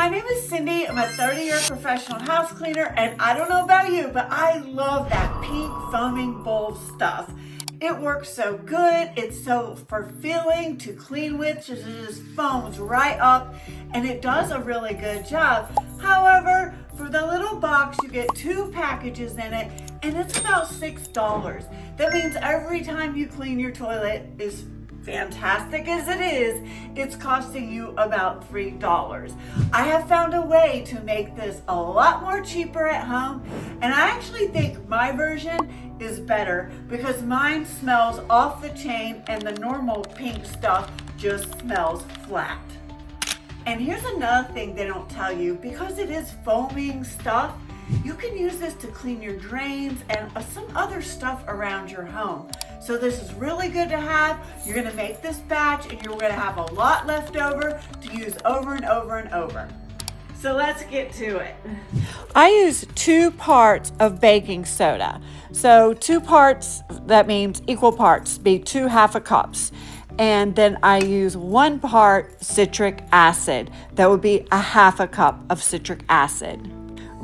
my name is Cindy. I'm a 30-year professional house cleaner, and I don't know about you, but I love that pink foaming bowl stuff. It works so good. It's so fulfilling to clean with. It just foams right up, and it does a really good job. However, for the little box, you get 2 packages in it, and it's about $6. That means every time you clean your toilet, is fantastic as it is, it's costing you about $3. I have found a way to make this a lot more cheaper at home, and I actually think my version is better because mine smells off the chain and the normal pink stuff just smells flat. And here's another thing they don't tell you, because it is foaming stuff, you can use this to clean your drains and some other stuff around your home. So this is really good to have. You're gonna make this batch and you're gonna have a lot left over to use over and over and over. So let's get to it. I use 2 parts of baking soda. So 2 parts, that means equal parts, be 2 half a cups. And then I use 1 part citric acid. That would be a half a cup of citric acid.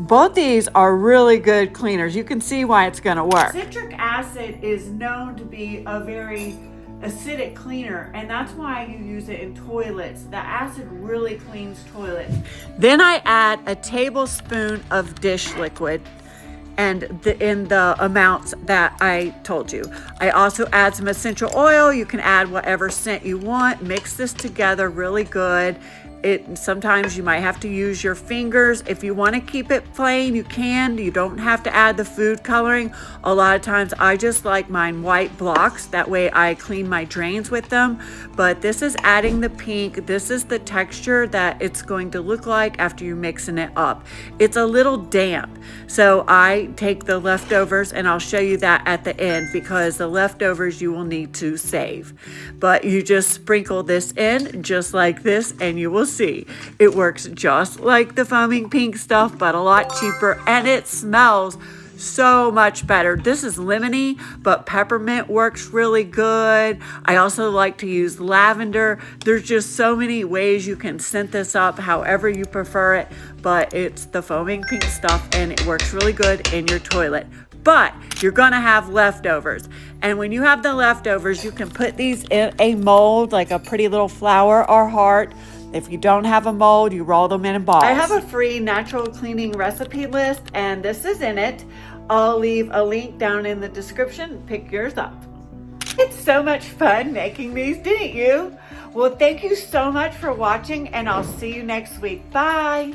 Both these are really good cleaners. You can see why it's gonna work. Citric acid is known to be a very acidic cleaner, and that's why you use it in toilets. The acid really cleans toilets. Then I add a tablespoon of dish liquid and in the amounts that I told you. I also add some essential oil. You can add whatever scent you want. Mix this together really good. Sometimes you might have to use your fingers. If you want to keep it plain, you can. You don't have to add the food coloring. A lot of times I just like mine white blocks. That way I clean my drains with them. But this is adding the pink. This is the texture that it's going to look like after you're mixing it up. It's a little damp. So I take the leftovers, and I'll show you that at the end, because the leftovers you will need to save. But you just sprinkle this in just like this, and you will see it works just like the foaming pink stuff, but a lot cheaper, and it smells so much better. This is lemony, but peppermint works really good. I also like to use lavender. There's just so many ways you can scent this up however you prefer it, but it's the foaming pink stuff, and it works really good in your toilet. But you're gonna have leftovers. And when you have the leftovers, you can put these in a mold, like a pretty little flower or heart. If you don't have a mold, you roll them in balls. I have a free natural cleaning recipe list, and this is in it. I'll leave a link down in the description. Pick yours up. It's so much fun making these, didn't you? Well, thank you so much for watching, and I'll see you next week. Bye.